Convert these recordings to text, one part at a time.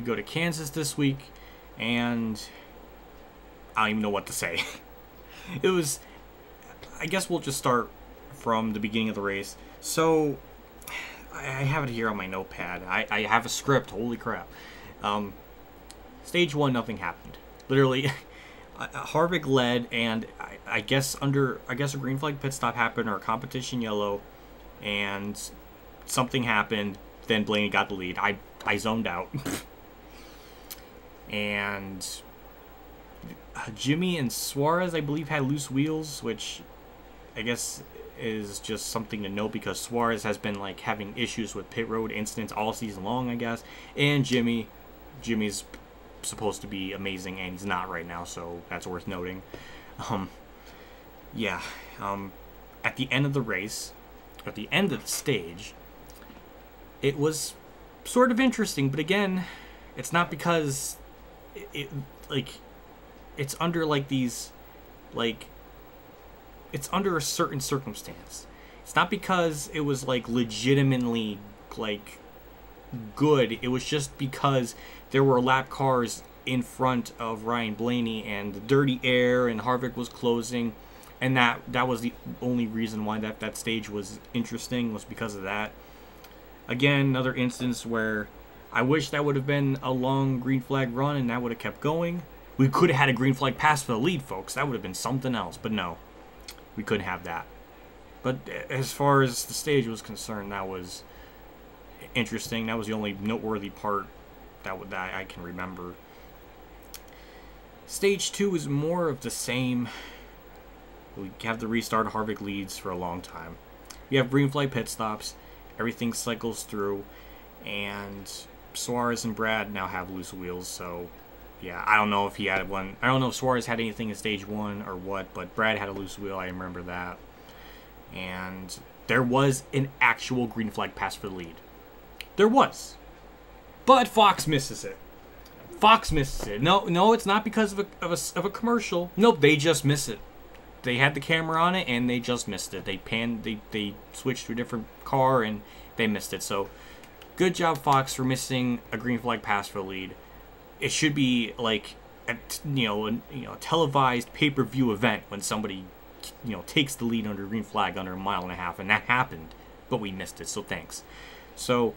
We go to Kansas this week, and I don't even know what to say. It was, I guess we'll just start from the beginning of the race. So, I have it here on my notepad. I have a script, holy crap. Stage 1, nothing happened. Literally, Harvick led, and I guess a green flag pit stop happened, or a competition yellow, and something happened. Then Blaney got the lead. I zoned out. And Jimmy and Suarez, I believe, had loose wheels, which I guess is just something to note because Suarez has been like having issues with pit road incidents all season long, I guess. And Jimmy's supposed to be amazing, and he's not right now, so that's worth noting. At the end of the race, at the end of the stage, it was sort of interesting, but again, it's not because it's under like these, like, it's under a certain circumstance. It's not because it was like legitimately like good. It was just because there were lap cars in front of Ryan Blaney and the dirty air, and Harvick was closing, and that was the only reason why that stage was interesting, was because of that. Again, another instance where I wish that would have been a long green flag run and that would have kept going. We could have had a green flag pass for the lead, folks. That would have been something else, but no. We couldn't have that. But as far as the stage was concerned, that was interesting. That was the only noteworthy part that I can remember. Stage 2 is more of the same. We have the restart. Harvick leads for a long time. We have green flag pit stops. Everything cycles through, and Suarez and Brad now have loose wheels, so yeah, I don't know if he had one. I don't know if Suarez had anything in stage 1 or what, but Brad had a loose wheel, I remember that. And there was an actual green flag pass for the lead. There was. But Fox misses it. Fox misses it. No, it's not because of a commercial. Nope, they just miss it. They had the camera on it, and they just missed it. They switched to a different car, and they missed it. So, good job, Fox, for missing a green flag pass for the lead. It should be like a televised pay-per-view event when somebody takes the lead under green flag under a mile and a half, and that happened, but we missed it. So thanks. So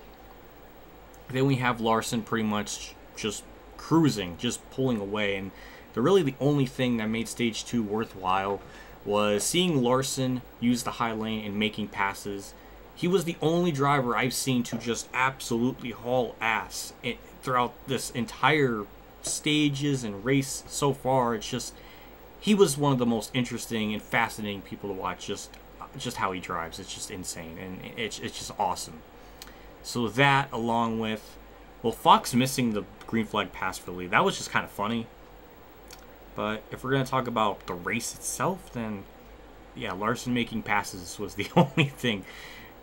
then we have Larson pretty much just cruising, just pulling away, and the only thing that made stage 2 worthwhile was seeing Larson use the high lane and making passes. He was the only driver I've seen to just absolutely haul ass throughout this entire stages and race so far. It's just, he was one of the most interesting and fascinating people to watch. Just how he drives, it's just insane, and it's just awesome. So that, along with, well, Fox missing the green flag pass for the lead, that was just kind of funny. But if we're going to talk about the race itself, then yeah, Larson making passes was the only thing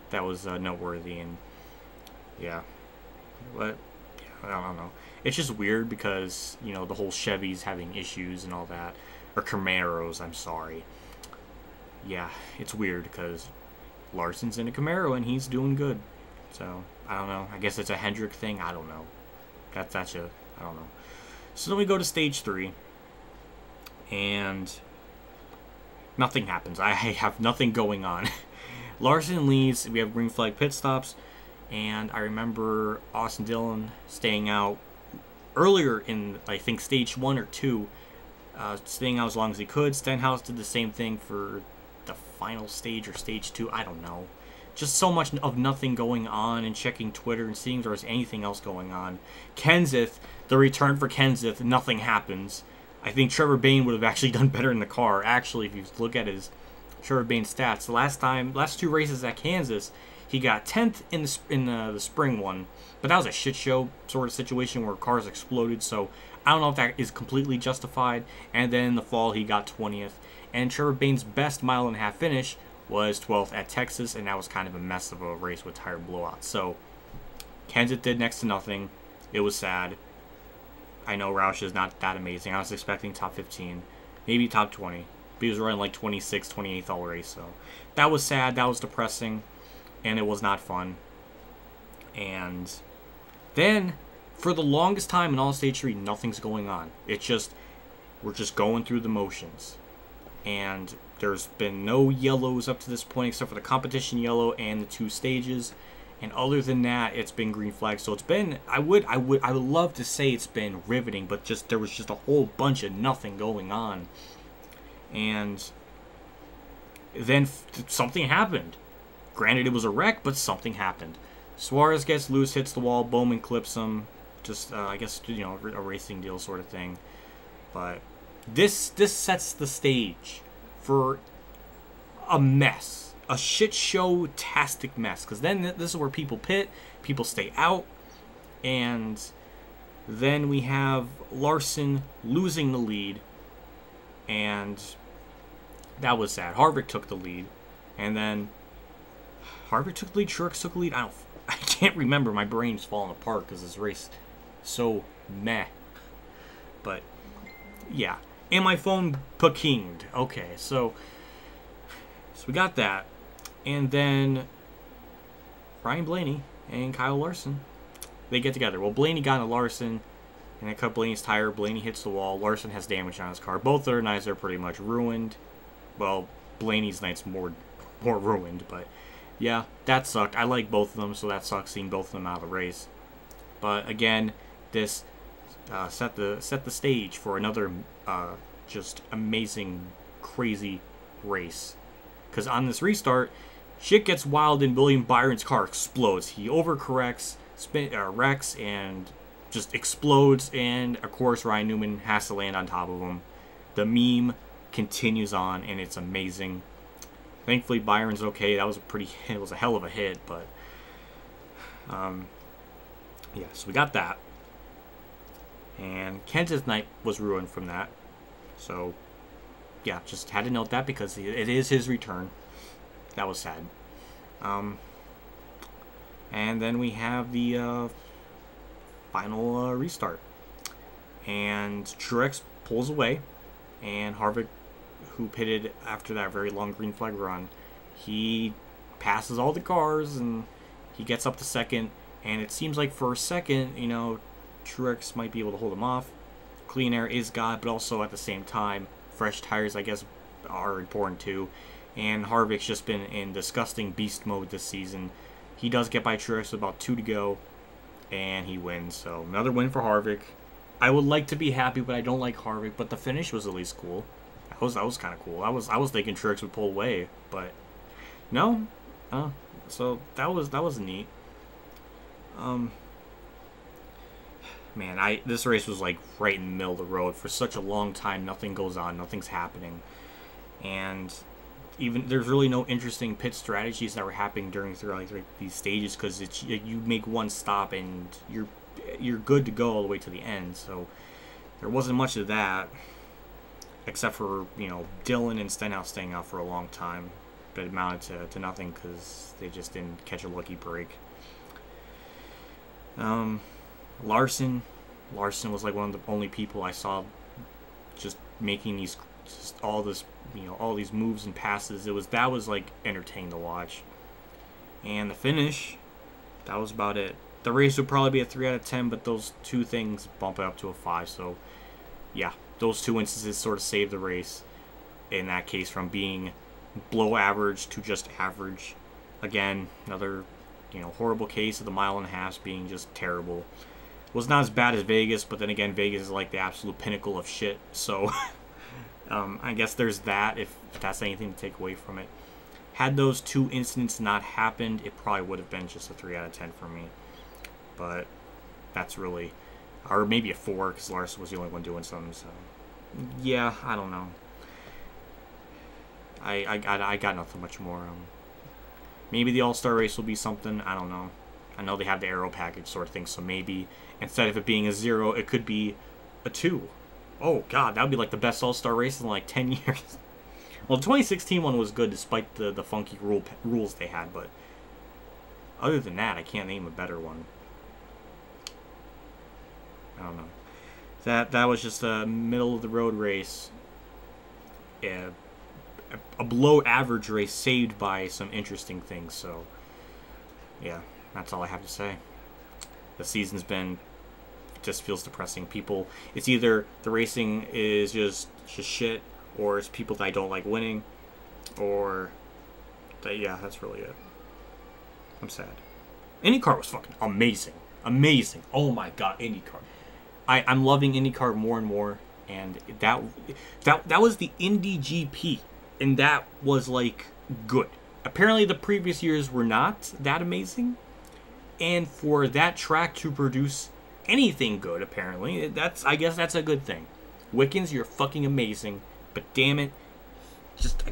that was noteworthy. And yeah, but yeah, I don't know. It's just weird because, the whole Chevy's having issues and all that. Or Camaros, I'm sorry. Yeah, it's weird because Larson's in a Camaro and he's doing good. So, I don't know. I guess it's a Hendrick thing. I don't know. I don't know. So then we go to stage 3. And nothing happens. I have nothing going on. Larson leads. We have green flag pit stops. And I remember Austin Dillon staying out earlier in, I think, stage 1 or 2. Staying out as long as he could. Stenhouse did the same thing for the final stage or stage 2. I don't know. Just so much of nothing going on, and checking Twitter and seeing if there was anything else going on. Kenseth, the return for Kenseth, nothing happens. I think Trevor Bayne would have actually done better in the car. Actually, if you look at his Trevor Bayne stats, the last 2 races at Kansas, he got 10th in the spring one, but that was a shit show sort of situation where cars exploded. So I don't know if that is completely justified. And then in the fall, he got 20th. And Trevor Bayne's best mile and a half finish was 12th at Texas, and that was kind of a mess of a race with tire blowouts. So Kenseth did next to nothing. It was sad. I know Roush is not that amazing. I was expecting top 15, maybe top 20. But he was running like 26th, 28th all race. So that was sad. That was depressing. And it was not fun. And then for the longest time in all stage 3, nothing's going on. It's just, we're just going through the motions. And there's been no yellows up to this point except for the competition yellow and the 2 stages. And other than that, it's been green flags. So it's been, I would love to say it's been riveting, but just there was just a whole bunch of nothing going on. And then something happened. Granted, it was a wreck, but something happened. Suarez gets loose, hits the wall, Bowman clips him. Just, I guess, you know, a racing deal sort of thing. But this sets the stage for a mess. A shit show-tastic mess. Because then this is where people pit, people stay out, and then we have Larson losing the lead, and that was sad. Harvick took the lead, and then Harvick took the lead, Truex took the lead. I can't remember. My brain's falling apart because this race is so meh. But yeah, and my phone pinged. Okay, so we got that, and then Ryan Blaney and Kyle Larson, they get together. Well, Blaney got into Larson, and they cut Blaney's tire. Blaney hits the wall. Larson has damage on his car. Both their nights are pretty much ruined. Well, Blaney's night's more ruined, but yeah, that sucked. I like both of them, so that sucks seeing both of them out of the race. But again, this set the stage for another just amazing, crazy race. Because on this restart, shit gets wild and William Byron's car explodes. He overcorrects, wrecks, and just explodes. And of course, Ryan Newman has to land on top of him. The meme continues on, and it's amazing. Thankfully, Byron's okay. That was it was a hell of a hit, but yeah. So we got that, and Kent's night was ruined from that. So yeah, just had to note that because it is his return. That was sad. And then we have the final restart, and Truex pulls away, and Harvick, who pitted after that very long green flag run, he passes all the cars and he gets up to second, and it seems like for a second, you know, Truex might be able to hold him off. Clean air is God, but also at the same time, fresh tires, I guess, are important too. And Harvick's just been in disgusting beast mode this season. He does get by Truex with about 2 to go, and he wins. So another win for Harvick. I would like to be happy, but I don't like Harvick, but the finish was at least cool. That was kind of cool. I was thinking Truex would pull away, but no. So that was neat. Man, this race was like right in the middle of the road for such a long time. Nothing goes on, nothing's happening, and even there's really no interesting pit strategies that were happening through like these stages, because it's you make one stop and you're good to go all the way to the end. So there wasn't much of that. Except for, you know, Dillon and Stenhouse staying out for a long time. But it amounted to nothing because they just didn't catch a lucky break. Larson was like one of the only people I saw just making all these moves and passes. That was like entertaining to watch. And the finish, that was about it. The race would probably be a 3 out of 10, but those 2 things bump it up to a 5. So yeah. Those 2 instances sort of saved the race, in that case, from being below average to just average. Again, another, you know, horrible case of the 1.5 miles being just terrible. It was not as bad as Vegas, but then again, Vegas is like the absolute pinnacle of shit. So I guess there's that, if that's anything to take away from it. Had those 2 incidents not happened, it probably would have been just a 3 out of 10 for me. But that's really, or maybe a 4, because Larson was the only one doing something. So yeah, I don't know. I got nothing much more. Maybe the All-Star race will be something. I don't know. I know they have the aero package sort of thing, so maybe instead of it being a 0, it could be a 2. Oh god, that would be like the best All-Star race in like 10 years. Well, the 2016 one was good despite the funky rules they had, but other than that, I can't name a better one. I don't know. That was just a middle of the road race. A below average race saved by some interesting things. So yeah, that's all I have to say. The season's been just feels depressing. People, it's either the racing is just shit, or it's people that I don't like winning, or yeah, that's really it. I'm sad. IndyCar was fucking amazing. Amazing. Oh my god, IndyCar. I'm loving IndyCar more and more, and that was the Indy GP, and that was like good. Apparently the previous years were not that amazing, and for that track to produce anything good, apparently, I guess that's a good thing. Wickens, you're fucking amazing, but damn it, just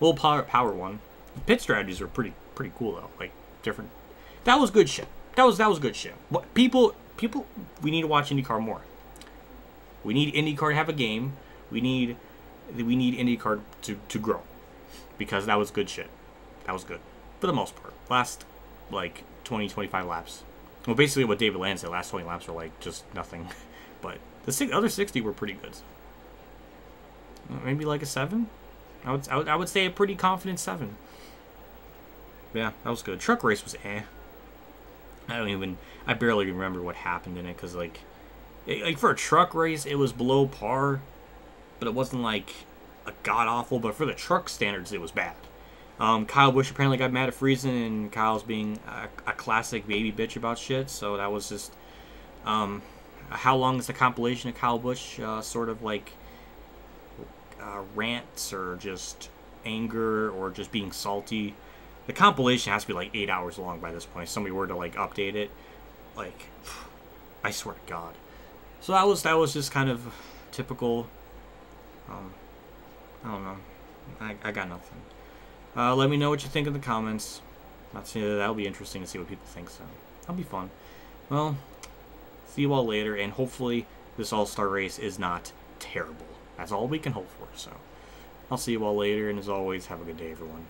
little power one. The pit strategies were pretty cool though, like different. That was good shit. That was good shit. But people, we need to watch IndyCar more. We need IndyCar to have a game. We need IndyCar to grow, because that was good shit. That was good for the most part. Last like 20-25 laps. Well, basically what David Land said. Last 20 laps were like just nothing. But the other 60 were pretty good. Maybe like a 7. I would say a pretty confident 7. Yeah, that was good. Truck race was eh. I barely remember what happened in it, because like for a truck race it was below par, but it wasn't like a god awful. But for the truck standards, it was bad. Kyle Busch apparently got mad at Friesen, and Kyle's being a classic baby bitch about shit. So that was just how long is the compilation of Kyle Busch sort of like rants or just anger or just being salty. The compilation has to be like 8 hours long by this point. If somebody were to like update it, like, I swear to God. So that was just kind of typical. I don't know. I got nothing. Let me know what you think in the comments. That'll be interesting to see what people think. So that'll be fun. Well, see you all later, and hopefully this All-Star race is not terrible. That's all we can hope for. So I'll see you all later, and as always, have a good day, everyone.